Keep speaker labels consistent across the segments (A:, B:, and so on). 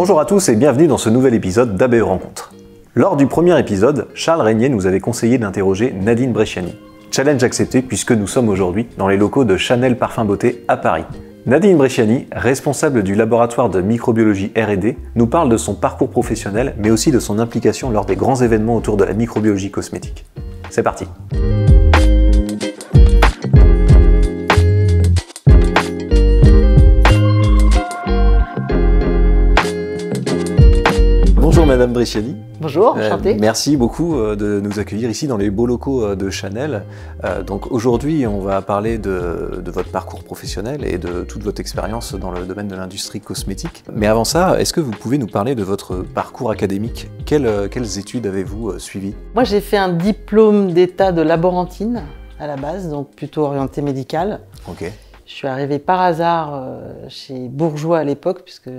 A: Bonjour à tous et bienvenue dans ce nouvel épisode d'ABE Rencontre. Lors du premier épisode, Charles Régnier nous avait conseillé d'interroger Nadine Bresciani. Challenge accepté puisque nous sommes aujourd'hui dans les locaux de Chanel Parfum Beauté à Paris. Nadine Bresciani, responsable du laboratoire de microbiologie R&D, nous parle de son parcours professionnel mais aussi de son implication lors des grands événements autour de la microbiologie cosmétique. C'est parti. Bonjour Madame Bresciani.
B: Bonjour, enchantée.
A: Merci beaucoup de nous accueillir ici dans les beaux locaux de Chanel. Donc aujourd'hui, on va parler de votre parcours professionnel et de toute votre expérience dans le domaine de l'industrie cosmétique. Mais avant ça, est-ce que vous pouvez nous parler de votre parcours académique? Quelles études avez-vous suivies?
B: Moi, j'ai fait un diplôme d'état de laborantine à la base, donc plutôt orienté médical.
A: Ok.
B: Je suis arrivée par hasard chez Bourjois à l'époque, puisque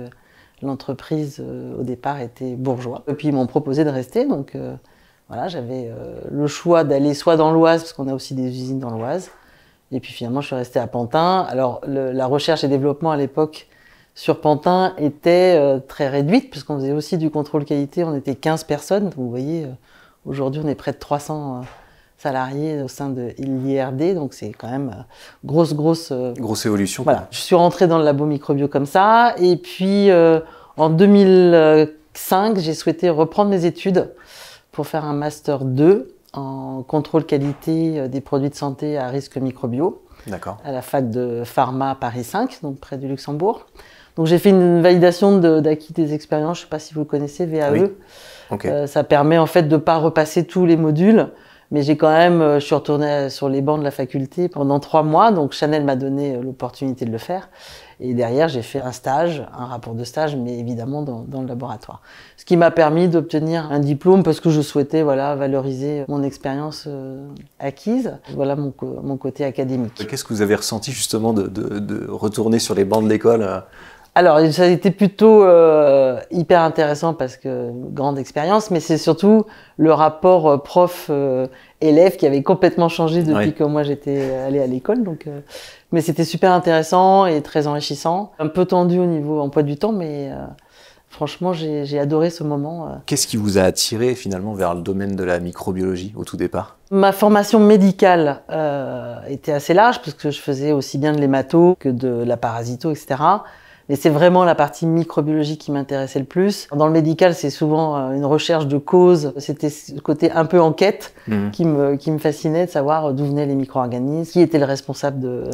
B: l'entreprise au départ était Bourjois. Et puis ils m'ont proposé de rester, donc voilà, j'avais le choix d'aller soit dans l'Oise, parce qu'on a aussi des usines dans l'Oise, et puis finalement je suis restée à Pantin. Alors la recherche et développement à l'époque sur Pantin était très réduite, puisqu'on faisait aussi du contrôle qualité, on était 15 personnes, donc vous voyez, aujourd'hui on est près de 300 salariés au sein de l'IRD, donc c'est quand même grosse
A: évolution.
B: Voilà, je suis rentrée dans le labo microbio comme ça, et puis en 2005, j'ai souhaité reprendre mes études pour faire un master 2 en contrôle qualité des produits de santé à risque microbio.
A: D'accord.
B: À la fac de pharma Paris 5, donc près du Luxembourg. Donc j'ai fait une validation d'acquis des expériences, je ne sais pas si vous le connaissez, VAE.
A: Oui. Okay.
B: Ça permet en fait de ne pas repasser tous les modules. Mais je suis retournée sur les bancs de la faculté pendant 3 mois, donc Chanel m'a donné l'opportunité de le faire. Et derrière, j'ai fait un stage, un rapport de stage, mais évidemment dans le laboratoire. Ce qui m'a permis d'obtenir un diplôme parce que je souhaitais valoriser mon expérience acquise. Voilà mon côté académique.
A: Qu'est-ce que vous avez ressenti justement de retourner sur les bancs de l'école?
B: Alors, ça a été plutôt hyper intéressant parce que grande expérience, mais c'est surtout le rapport prof-élève qui avait complètement changé depuis que moi j'étais allée à l'école. Donc, mais c'était super intéressant et très enrichissant. Un peu tendu au niveau emploi du temps, mais franchement, j'ai adoré ce moment.
A: Qu'est-ce qui vous a attiré finalement vers le domaine de la microbiologie au tout départ?
B: Ma formation médicale était assez large parce que je faisais aussi bien de l'hémato que de la parasito, etc. Mais c'est vraiment la partie microbiologie qui m'intéressait le plus. Dans le médical, c'est souvent une recherche de cause. C'était ce côté un peu enquête qui me fascinait, de savoir d'où venaient les micro-organismes, qui était le responsable de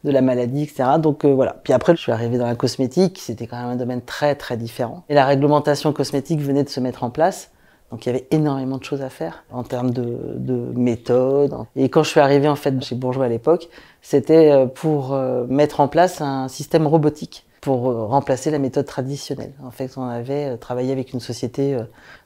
B: la maladie, etc. Donc voilà. Puis après, je suis arrivée dans la cosmétique. C'était quand même un domaine très, très différent. Et la réglementation cosmétique venait de se mettre en place. Donc il y avait énormément de choses à faire en termes de méthodes. Et quand je suis arrivée en fait chez Bourjois à l'époque, c'était pour mettre en place un système robotique pour remplacer la méthode traditionnelle. En fait, on avait travaillé avec une société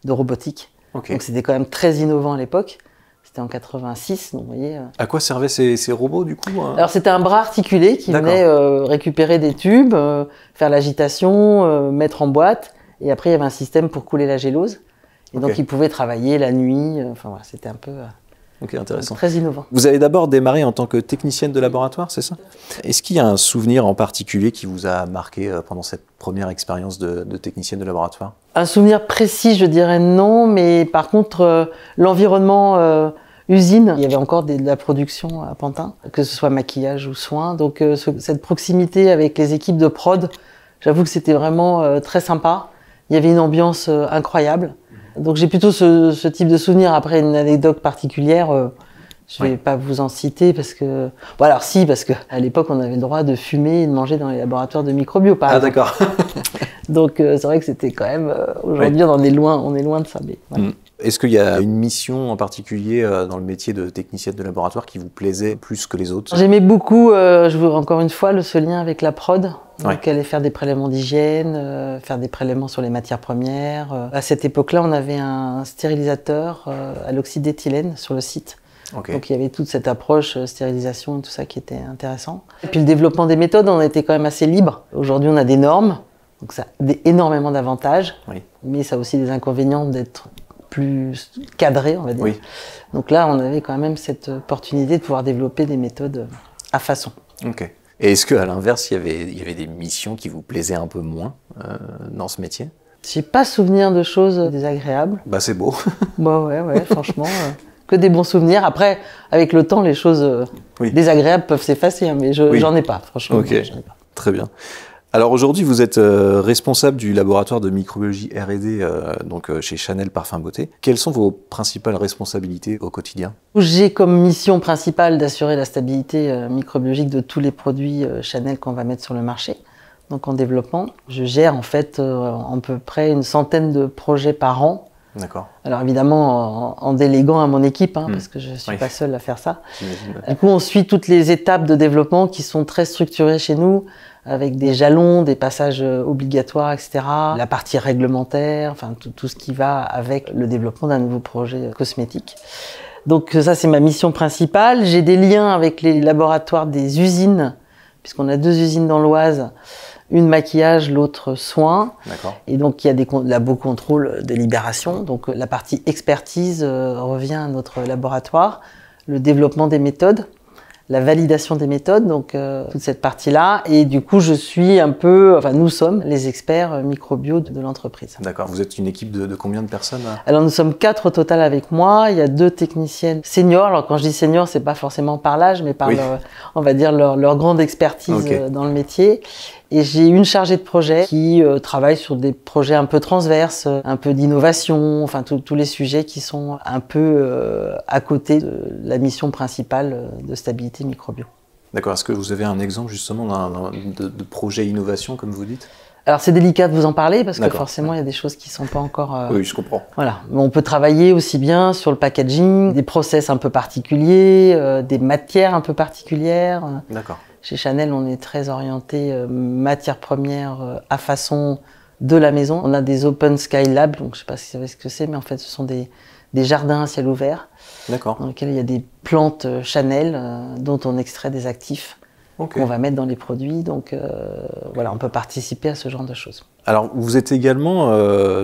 B: de robotique. Okay. Donc c'était quand même très innovant à l'époque. C'était en 86, donc vous voyez.
A: À quoi servaient ces robots du coup?
B: Alors c'était un bras articulé qui venait récupérer des tubes, faire l'agitation, mettre en boîte, et après il y avait un système pour couler la gélose. Et donc il pouvait travailler la nuit. Enfin voilà, c'était un peu.
A: Intéressant.
B: Très innovant.
A: Vous avez d'abord démarré en tant que technicienne de laboratoire, c'est ça? Est-ce qu'il y a un souvenir en particulier qui vous a marqué pendant cette première expérience de technicienne de laboratoire?
B: Un souvenir précis, je dirais non, mais par contre, l'environnement usine, il y avait encore de la production à Pantin, que ce soit maquillage ou soins. Donc cette proximité avec les équipes de prod, j'avoue que c'était vraiment très sympa. Il y avait une ambiance incroyable. Donc j'ai plutôt ce type de souvenir. Après, une anecdote particulière, je ne vais pas vous en citer parce que... Bon alors si, parce qu'à l'époque, on avait le droit de fumer et de manger dans les laboratoires de microbio, par exemple.
A: D'accord.
B: Donc c'est vrai que c'était quand même... Aujourd'hui, on est loin de ça. Mais, voilà.
A: Est-ce qu'il y a une mission en particulier dans le métier de technicienne de laboratoire qui vous plaisait plus que les autres?
B: J'aimais beaucoup, encore une fois, ce lien avec la prod. Donc aller faire des prélèvements d'hygiène, faire des prélèvements sur les matières premières. À cette époque-là, on avait un stérilisateur à l'oxyde d'éthylène sur le site. Donc il y avait toute cette approche stérilisation et tout ça qui était intéressant. Et puis le développement des méthodes, on était quand même assez libre. Aujourd'hui, on a des normes, donc ça a énormément d'avantages, mais ça a aussi des inconvénients d'être plus cadré, on va dire. Donc là, on avait quand même cette opportunité de pouvoir développer des méthodes à façon.
A: Et est-ce qu'à l'inverse, il y avait des missions qui vous plaisaient un peu moins dans ce métier?
B: J'ai pas souvenir de choses désagréables.
A: Bah c'est beau.
B: Bah ouais, franchement, que des bons souvenirs. Après, avec le temps, les choses désagréables peuvent s'effacer, hein, mais j'en ai pas, franchement.
A: Ok, j'en ai pas. Très bien. Alors aujourd'hui, vous êtes responsable du laboratoire de microbiologie R&D chez Chanel Parfum Beauté. Quelles sont vos principales responsabilités au quotidien?
B: J'ai comme mission principale d'assurer la stabilité microbiologique de tous les produits Chanel qu'on va mettre sur le marché. Donc en développement, je gère en fait à peu près une centaine de projets par an.
A: D'accord.
B: Alors évidemment en déléguant à mon équipe, parce que je ne suis pas seule à faire ça. Du coup, on suit toutes les étapes de développement qui sont très structurées chez nous, avec des jalons, des passages obligatoires, etc. La partie réglementaire, enfin tout ce qui va avec le développement d'un nouveau projet cosmétique. Donc ça, c'est ma mission principale. J'ai des liens avec les laboratoires des usines, puisqu'on a 2 usines dans l'Oise, une maquillage, l'autre soins. Et donc il y a des labos contrôle de libération. Donc la partie expertise revient à notre laboratoire, le développement des méthodes, la validation des méthodes, donc toute cette partie-là. Et du coup, je suis nous sommes les experts microbio de l'entreprise.
A: D'accord. Vous êtes une équipe de combien de personnes?
B: Alors nous sommes 4 au total avec moi. Il y a 2 techniciennes seniors. Alors quand je dis seniors, c'est pas forcément par l'âge, mais par leur grande expertise dans le métier. Et j'ai une chargée de projet qui travaille sur des projets un peu transverses, un peu d'innovation, enfin tous les sujets qui sont un peu à côté de la mission principale de stabilité microbio.
A: D'accord. Est-ce que vous avez un exemple justement de projet innovation, comme vous dites?
B: Alors c'est délicat de vous en parler parce que forcément il y a des choses qui sont pas encore...
A: Oui, je comprends.
B: Voilà. Mais on peut travailler aussi bien sur le packaging, des process un peu particuliers, des matières un peu particulières.
A: D'accord.
B: Chez Chanel, on est très orienté matières premières à façon de la maison. On a des Open Sky Labs, donc je ne sais pas si vous savez ce que c'est, mais en fait ce sont des jardins à ciel ouvert dans lesquels il y a des plantes Chanel dont on extrait des actifs qu'on va mettre dans les produits. Donc voilà, on peut participer à ce genre de choses.
A: Alors, vous êtes également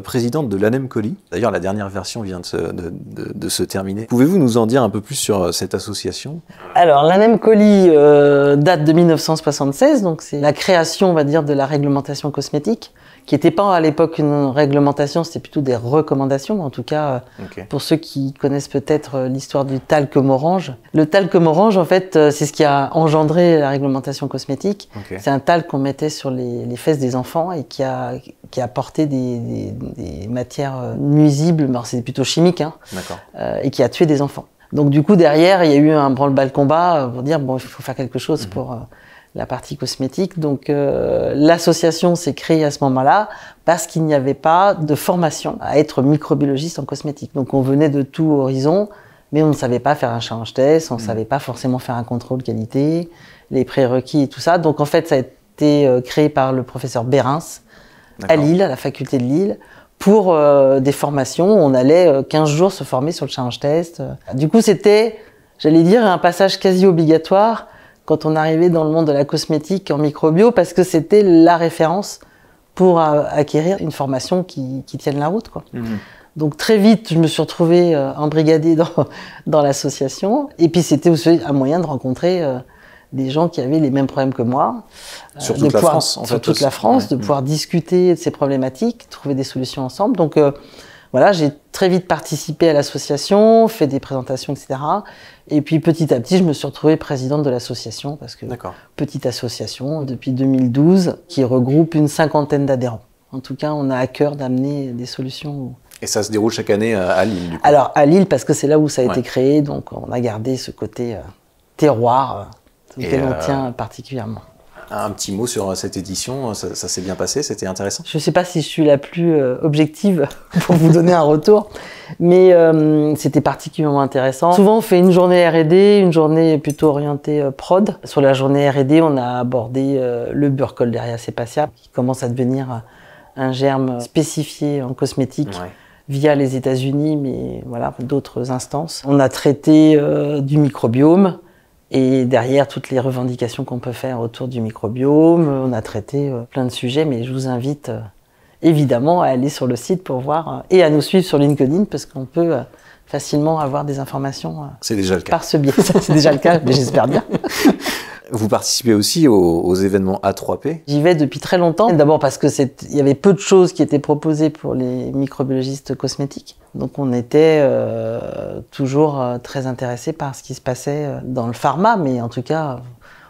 A: présidente de l'ANEM Coli. D'ailleurs, la dernière version vient de se terminer. Pouvez-vous nous en dire un peu plus sur cette association?
B: Alors, l'ANEM Coli date de 1976, donc c'est la création, on va dire, de la réglementation cosmétique, qui n'était pas à l'époque une réglementation, c'était plutôt des recommandations. En tout cas, pour ceux qui connaissent peut-être l'histoire du talcum orange. Le talcum orange, en fait, c'est ce qui a engendré la réglementation cosmétique. C'est un talc qu'on mettait sur les fesses des enfants et qui a porté des matières nuisibles, mais c'est plutôt chimique, et qui a tué des enfants. Donc du coup, derrière, il y a eu un branle-bas-le-combat pour dire, bon, il faut faire quelque chose pour la partie cosmétique. Donc l'association s'est créée à ce moment-là parce qu'il n'y avait pas de formation à être microbiologiste en cosmétique. Donc on venait de tout horizon, mais on ne savait pas faire un challenge test, on ne savait pas forcément faire un contrôle qualité, les prérequis et tout ça. Donc en fait, ça a été créé par le professeur Bérins à Lille, à la faculté de Lille, pour des formations. On allait 15 jours se former sur le challenge test. Du coup, c'était, j'allais dire, un passage quasi obligatoire quand on arrivait dans le monde de la cosmétique en microbio, parce que c'était la référence pour acquérir une formation qui tienne la route, quoi. Donc très vite, je me suis retrouvée embrigadée dans l'association. Et puis c'était aussi un moyen de rencontrer des gens qui avaient les mêmes problèmes que moi.
A: Sur toute la France, en fait.
B: Sur toute la France, de pouvoir discuter de ces problématiques, trouver des solutions ensemble. Donc voilà, j'ai très vite participé à l'association, fait des présentations, etc. Et puis petit à petit, je me suis retrouvée présidente de l'association, parce que petite association depuis 2012 qui regroupe une 50aine d'adhérents. En tout cas, on a à cœur d'amener des solutions.
A: Et ça se déroule chaque année à Lille, du coup.
B: Alors à Lille, parce que c'est là où ça a été créé, donc on a gardé ce côté terroir auquel on tient particulièrement.
A: Un petit mot sur cette édition, ça s'est bien passé, c'était intéressant?
B: Je ne sais pas si je suis la plus objective pour vous donner un retour, mais c'était particulièrement intéressant. Souvent on fait une journée R&D, une journée plutôt orientée prod. Sur la journée R&D, on a abordé le Burkholderia cepacia, qui commence à devenir un germe spécifié en cosmétique via les États-Unis, mais voilà, d'autres instances. On a traité du microbiome, et derrière, toutes les revendications qu'on peut faire autour du microbiome. On a traité plein de sujets, mais je vous invite évidemment à aller sur le site pour voir et à nous suivre sur LinkedIn, parce qu'on peut facilement avoir des informations
A: c'est déjà le cas.
B: Par ce biais. C'est déjà le cas, mais j'espère bien.
A: Vous participez aussi aux événements A3P.
B: J'y vais depuis très longtemps. D'abord parce que il y avait peu de choses qui étaient proposées pour les microbiologistes cosmétiques. Donc on était toujours très intéressés par ce qui se passait dans le pharma, mais en tout cas,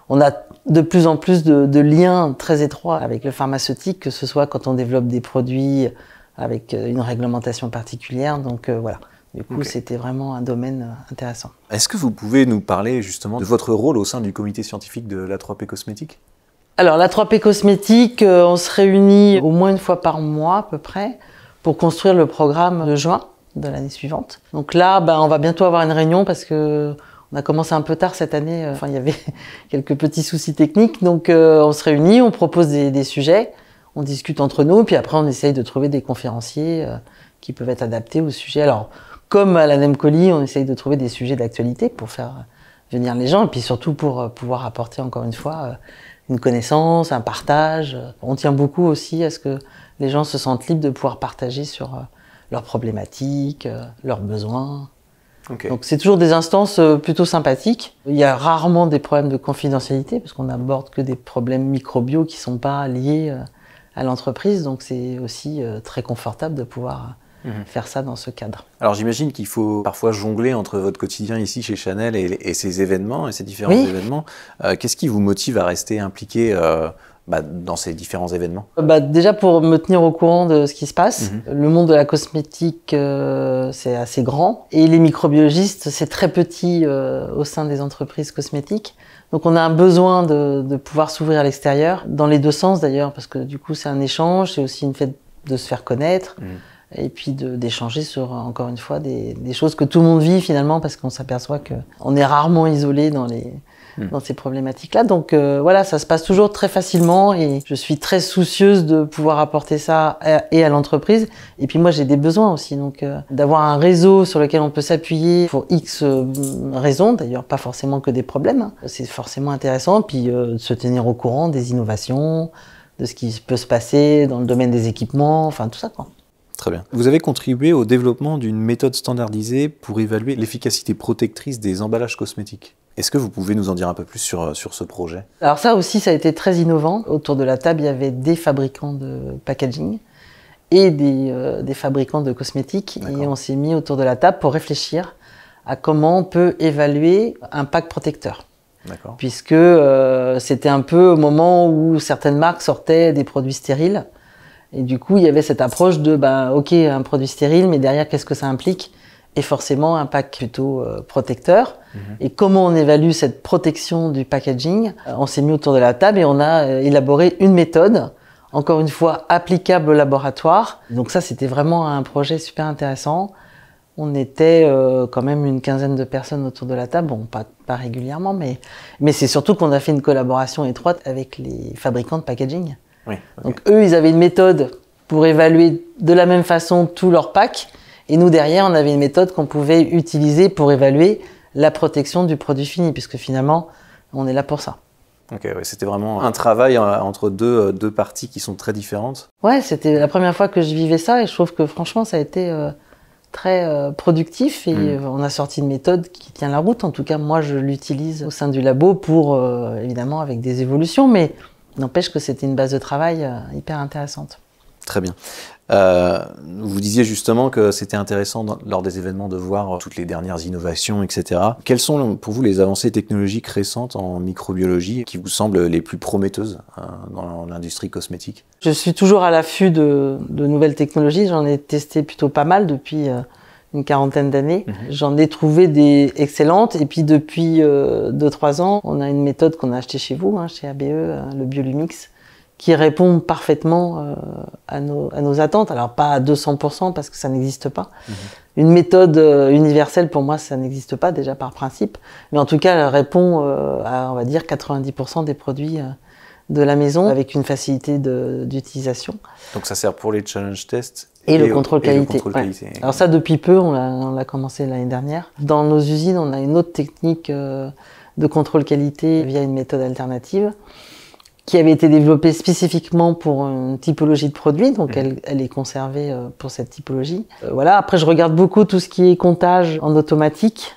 B: on a de plus en plus de liens très étroits avec le pharmaceutique, que ce soit quand on développe des produits avec une réglementation particulière. Donc voilà. Du coup, c'était vraiment un domaine intéressant.
A: Est-ce que vous pouvez nous parler justement de votre rôle au sein du comité scientifique de l'A3P Cosmétique?
B: Alors, l'A3P Cosmétique, on se réunit au moins une fois par mois à peu près pour construire le programme de juin de l'année suivante. Donc là, on va bientôt avoir une réunion parce que on a commencé un peu tard cette année. Enfin, il y avait quelques petits soucis techniques. Donc, on se réunit, on propose des sujets, on discute entre nous, puis après, on essaye de trouver des conférenciers qui peuvent être adaptés au sujet. Alors, comme à la NEMCOLI, on essaye de trouver des sujets d'actualité pour faire venir les gens et puis surtout pour pouvoir apporter encore une fois une connaissance, un partage. On tient beaucoup aussi à ce que les gens se sentent libres de pouvoir partager sur leurs problématiques, leurs besoins.
A: Okay.
B: Donc c'est toujours des instances plutôt sympathiques. Il y a rarement des problèmes de confidentialité parce qu'on n'aborde que des problèmes microbiaux qui ne sont pas liés à l'entreprise. Donc c'est aussi très confortable de pouvoir faire ça dans ce cadre.
A: Alors j'imagine qu'il faut parfois jongler entre votre quotidien ici chez Chanel et ces événements et ces différents événements. Qu'est-ce qui vous motive à rester impliqué dans ces différents événements?
B: Déjà pour me tenir au courant de ce qui se passe. Le monde de la cosmétique, c'est assez grand. Et les microbiologistes, c'est très petit au sein des entreprises cosmétiques. Donc on a un besoin de pouvoir s'ouvrir à l'extérieur, dans les deux sens d'ailleurs, parce que du coup c'est un échange, c'est aussi une fait de se faire connaître. Et puis d'échanger sur, encore une fois, des choses que tout le monde vit finalement, parce qu'on s'aperçoit qu'on est rarement isolé dans ces problématiques-là. Donc voilà, ça se passe toujours très facilement et je suis très soucieuse de pouvoir apporter ça à l'entreprise. Et puis moi, j'ai des besoins aussi, donc d'avoir un réseau sur lequel on peut s'appuyer pour X raisons, d'ailleurs pas forcément que des problèmes, c'est forcément intéressant. Puis de se tenir au courant des innovations, de ce qui peut se passer dans le domaine des équipements, enfin tout ça, quoi.
A: Très bien. Vous avez contribué au développement d'une méthode standardisée pour évaluer l'efficacité protectrice des emballages cosmétiques. Est-ce que vous pouvez nous en dire un peu plus sur ce projet?
B: Alors ça aussi, ça a été très innovant. Autour de la table, il y avait des fabricants de packaging et des fabricants de cosmétiques. Et on s'est mis autour de la table pour réfléchir à comment on peut évaluer un pack protecteur. Puisque c'était un peu au moment où certaines marques sortaient des produits stériles. Et du coup, il y avait cette approche de, ok, un produit stérile, mais derrière, qu'est-ce que ça implique? Et forcément, un pack plutôt protecteur. Et comment on évalue cette protection du packaging? On s'est mis autour de la table et on a élaboré une méthode, encore une fois, applicable au laboratoire. Donc ça, c'était vraiment un projet super intéressant. On était quand même une quinzaine de personnes autour de la table, bon, pas régulièrement, mais c'est surtout qu'on a fait une collaboration étroite avec les fabricants de packaging. Donc eux, ils avaient une méthode pour évaluer de la même façon tous leurs packs. Et nous, derrière, on avait une méthode qu'on pouvait utiliser pour évaluer la protection du produit fini, puisque finalement, on est là pour ça.
A: C'était vraiment un travail entre deux parties qui sont très différentes.
B: Ouais, c'était la première fois que je vivais ça et je trouve que franchement, ça a été très productif et on a sorti une méthode qui tient la route. En tout cas, moi, je l'utilise au sein du labo pour, évidemment, avec des évolutions, mais n'empêche que c'était une base de travail hyper intéressante.
A: Très bien. Vous disiez justement que c'était intéressant lors des événements de voir toutes les dernières innovations, etc. Quelles sont pour vous les avancées technologiques récentes en microbiologie qui vous semblent les plus prometteuses dans l'industrie cosmétique?
B: Je suis toujours à l'affût de nouvelles technologies. J'en ai testé plutôt pas mal depuis une quarantaine d'années. J'en ai trouvé des excellentes. Et puis depuis 2-3 ans, on a une méthode qu'on a achetée chez vous, chez ABE, le Biolumix, qui répond parfaitement à nos attentes. Alors pas à 200% parce que ça n'existe pas. Une méthode universelle, pour moi, ça n'existe pas déjà par principe. Mais en tout cas, elle répond à, on va dire, 90% des produits de la maison avec une facilité d'utilisation.
A: Donc ça sert pour les challenge tests
B: et le contrôle qualité.
A: Qualité.
B: Alors ça, depuis peu, on l'a commencé l'année dernière. Dans nos usines, on a une autre technique de contrôle qualité via une méthode alternative qui avait été développée spécifiquement pour une typologie de produit, donc elle est conservée pour cette typologie. Voilà. Après, je regarde beaucoup tout ce qui est comptage en automatique,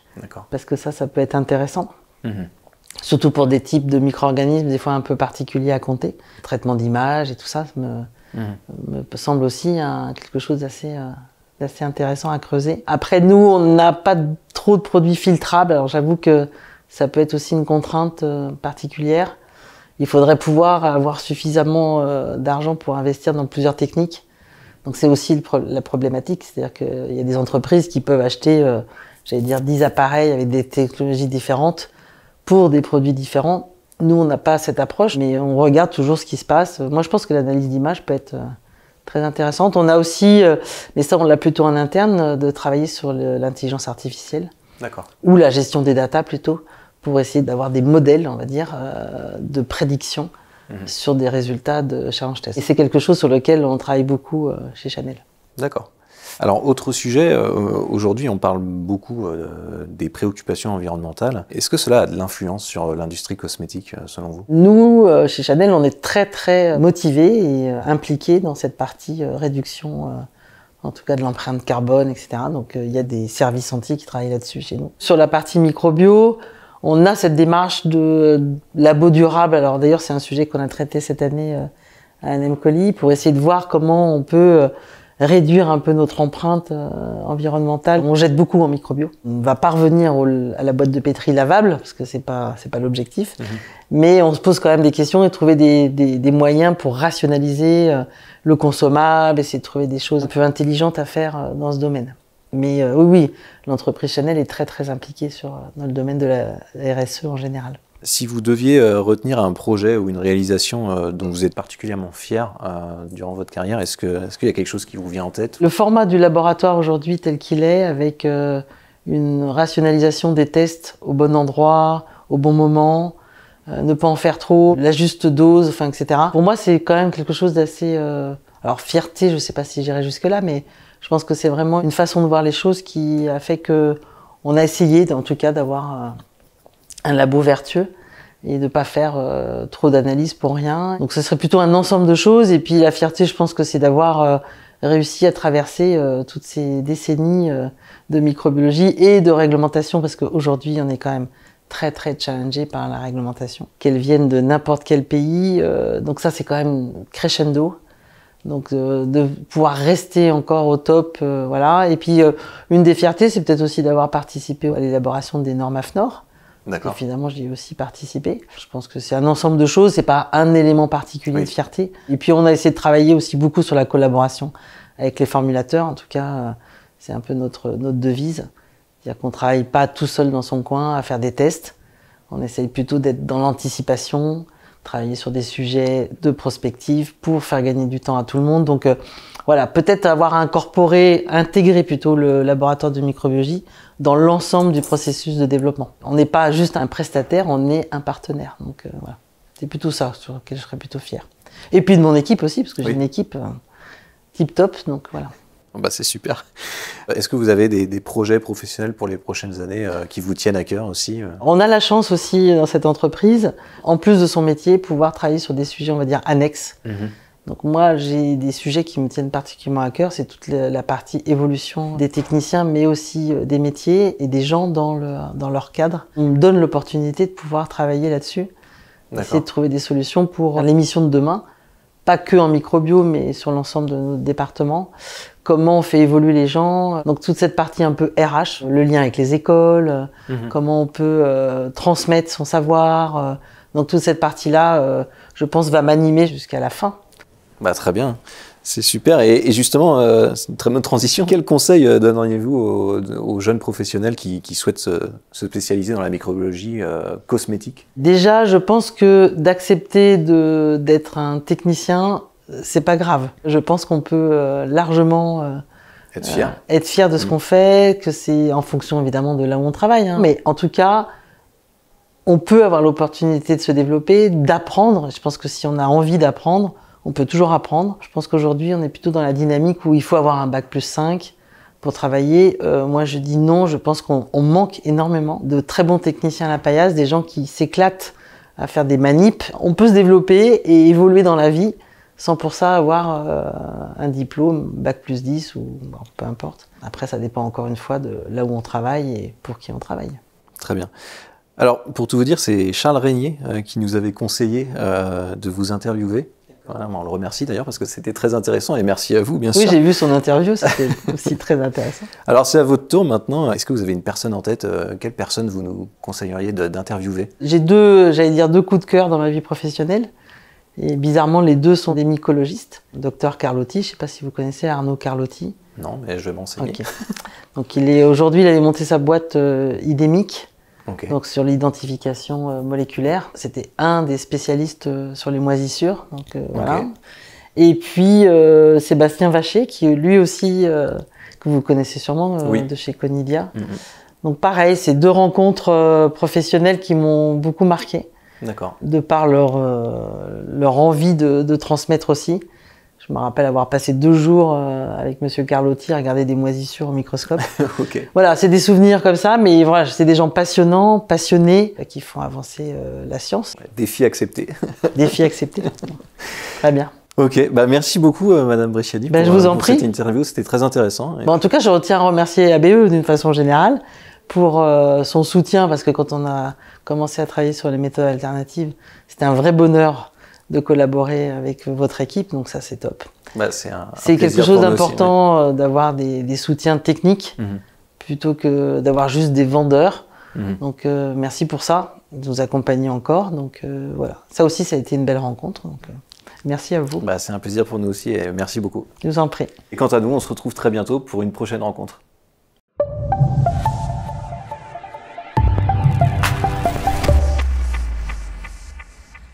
B: parce que ça peut être intéressant. Surtout pour des types de micro-organismes des fois un peu particuliers à compter. Traitement d'image et tout ça, me semble aussi quelque chose d'assez intéressant à creuser. Après, nous, on n'a pas trop de produits filtrables. Alors j'avoue que ça peut être aussi une contrainte particulière. Il faudrait pouvoir avoir suffisamment d'argent pour investir dans plusieurs techniques. Donc c'est aussi la problématique, c'est-à-dire qu'il y a des entreprises qui peuvent acheter, j'allais dire, 10 appareils avec des technologies différentes pour des produits différents. Nous, on n'a pas cette approche, mais on regarde toujours ce qui se passe. Moi, je pense que l'analyse d'image peut être très intéressante. On a aussi, mais ça on l'a plutôt en interne, de travailler sur l'intelligence artificielle.
A: D'accord.
B: Ou la gestion des data plutôt, pour essayer d'avoir des modèles, on va dire, de prédiction sur des résultats de challenge test. Et c'est quelque chose sur lequel on travaille beaucoup chez Chanel.
A: D'accord. Alors, autre sujet, aujourd'hui on parle beaucoup des préoccupations environnementales. Est-ce que cela a de l'influence sur l'industrie cosmétique, selon vous?
B: Nous, chez Chanel, on est très très motivés et impliqués dans cette partie réduction, en tout cas de l'empreinte carbone, etc. Donc il y a des services entiers qui travaillent là-dessus chez nous. Sur la partie microbio, on a cette démarche de labo durable. Alors d'ailleurs, c'est un sujet qu'on a traité cette année à Nemcoli pour essayer de voir comment on peut réduire un peu notre empreinte environnementale. On jette beaucoup en microbio. On ne va pas revenir à la boîte de pétri lavable, parce que c'est pas l'objectif. Mais on se pose quand même des questions et trouver des moyens pour rationaliser le consommable, essayer de trouver des choses un peu intelligentes à faire dans ce domaine. Mais oui, l'entreprise Chanel est très très impliquée dans le domaine de la RSE en général.
A: Si vous deviez retenir un projet ou une réalisation dont vous êtes particulièrement fier durant votre carrière, est-ce qu'il y a quelque chose qui vous vient en tête?
B: Le format du laboratoire aujourd'hui tel qu'il est, avec une rationalisation des tests au bon endroit, au bon moment, ne pas en faire trop, la juste dose, enfin, etc. Pour moi, c'est quand même quelque chose d'assez... alors, fierté, je ne sais pas si j'irai jusque-là, mais je pense que c'est vraiment une façon de voir les choses qui a fait qu'on a essayé, en tout cas, d'avoir un labo vertueux et de ne pas faire trop d'analyses pour rien. Donc ce serait plutôt un ensemble de choses. Et puis la fierté, je pense que c'est d'avoir réussi à traverser toutes ces décennies de microbiologie et de réglementation, parce qu'aujourd'hui, on est quand même très très challengé par la réglementation, qu'elle vienne de n'importe quel pays. Donc ça, c'est quand même crescendo. Donc de pouvoir rester encore au top, voilà. Et puis une des fiertés, c'est peut-être aussi d'avoir participé à l'élaboration des normes AFNOR. D'accord. Finalement, j'y ai aussi participé. Je pense que c'est un ensemble de choses, c'est pas un élément particulier de fierté. Et puis on a essayé de travailler aussi beaucoup sur la collaboration avec les formulateurs. En tout cas, c'est un peu notre devise. C'est-à-dire qu'on travaille pas tout seul dans son coin à faire des tests. On essaye plutôt d'être dans l'anticipation, travailler sur des sujets de prospective pour faire gagner du temps à tout le monde. Donc voilà, peut-être avoir intégré plutôt le laboratoire de microbiologie dans l'ensemble du processus de développement. On n'est pas juste un prestataire, on est un partenaire. Donc voilà, c'est plutôt ça sur lequel je serais plutôt fier. Et puis de mon équipe aussi, parce que j'ai une équipe tip top, donc voilà.
A: Bah, c'est super. Est-ce que vous avez des projets professionnels pour les prochaines années qui vous tiennent à cœur aussi?
B: On a la chance aussi dans cette entreprise, en plus de son métier, pouvoir travailler sur des sujets, on va dire, annexes. Donc moi, j'ai des sujets qui me tiennent particulièrement à cœur, c'est toute la partie évolution des techniciens, mais aussi des métiers et des gens dans leur cadre. On me donne l'opportunité de pouvoir travailler là-dessus, essayer de trouver des solutions pour l'émission de demain, pas que en microbio, mais sur l'ensemble de notre département. Comment on fait évoluer les gens, donc toute cette partie un peu RH, le lien avec les écoles, comment on peut transmettre son savoir, donc toute cette partie-là, je pense, va m'animer jusqu'à la fin.
A: Bah, très bien, c'est super. Et justement, c'est une très bonne transition. Quel conseil donneriez-vous aux jeunes professionnels qui souhaitent se spécialiser dans la microbiologie cosmétique?
B: Déjà, je pense que d'accepter d'être un technicien, c'est pas grave. Je pense qu'on peut largement être fier de ce qu'on fait, que c'est en fonction évidemment de là où on travaille. Hein. Mais en tout cas, on peut avoir l'opportunité de se développer, d'apprendre. Je pense que si on a envie d'apprendre, on peut toujours apprendre. Je pense qu'aujourd'hui, on est plutôt dans la dynamique où il faut avoir un bac+5 pour travailler. Moi, je dis non. Je pense qu'on manque énormément de très bons techniciens à la paillasse, des gens qui s'éclatent à faire des manips. On peut se développer et évoluer dans la vie sans pour ça avoir un diplôme, bac+10 ou bon, peu importe. Après, ça dépend encore une fois de là où on travaille et pour qui on travaille.
A: Très bien. Alors, pour tout vous dire, c'est Charles Régnier qui nous avait conseillé de vous interviewer. Voilà, on le remercie d'ailleurs parce que c'était très intéressant et merci à vous, bien sûr.
B: Oui, j'ai vu son interview, c'était aussi très intéressant.
A: Alors, c'est à votre tour maintenant. Est-ce que vous avez une personne en tête? Quelle personne vous nous conseilleriez d'interviewer?
B: J'ai deux coups de cœur dans ma vie professionnelle. Et bizarrement, les deux sont des mycologistes. Docteur Carlotti, je ne sais pas si vous connaissez Arnaud Carlotti.
A: Non, mais je vais m'enseigner.
B: Okay. Donc aujourd'hui, il avait monté sa boîte Idemic,
A: okay.
B: Donc sur l'identification moléculaire. C'était un des spécialistes sur les moisissures. Donc voilà.
A: Okay.
B: Et puis Sébastien Vacher, qui lui aussi, que vous connaissez sûrement,
A: oui.
B: de chez Conidia. Donc pareil, c'est deux rencontres professionnelles qui m'ont beaucoup marqué.
A: D'accord.
B: De par leur envie de transmettre aussi. Je me rappelle avoir passé 2 jours avec Monsieur Carlotti à regarder des moisissures au microscope.
A: Okay.
B: Voilà, c'est des souvenirs comme ça, mais voilà, c'est des gens passionnants, passionnés, qui font avancer la science.
A: Défi accepté.
B: Défi accepté. Très bien.
A: Ok, bah merci beaucoup Madame Bresciani
B: je vous en prie.
A: Cette interview, c'était très intéressant.
B: Bon, en tout cas, je retiens à remercier ABE d'une façon générale pour son soutien, parce que quand on a commencé à travailler sur les méthodes alternatives, c'était un vrai bonheur de collaborer avec votre équipe, donc ça c'est top.
A: Bah,
B: c'est quelque chose d'important, ouais. D'avoir des soutiens techniques plutôt que d'avoir juste des vendeurs. Donc merci pour ça, de nous accompagner encore. Donc voilà, ça aussi ça a été une belle rencontre. Donc, merci à vous.
A: Bah, c'est un plaisir pour nous aussi et merci beaucoup.
B: Je vous en prie.
A: Et quant à nous, on se retrouve très bientôt pour une prochaine rencontre.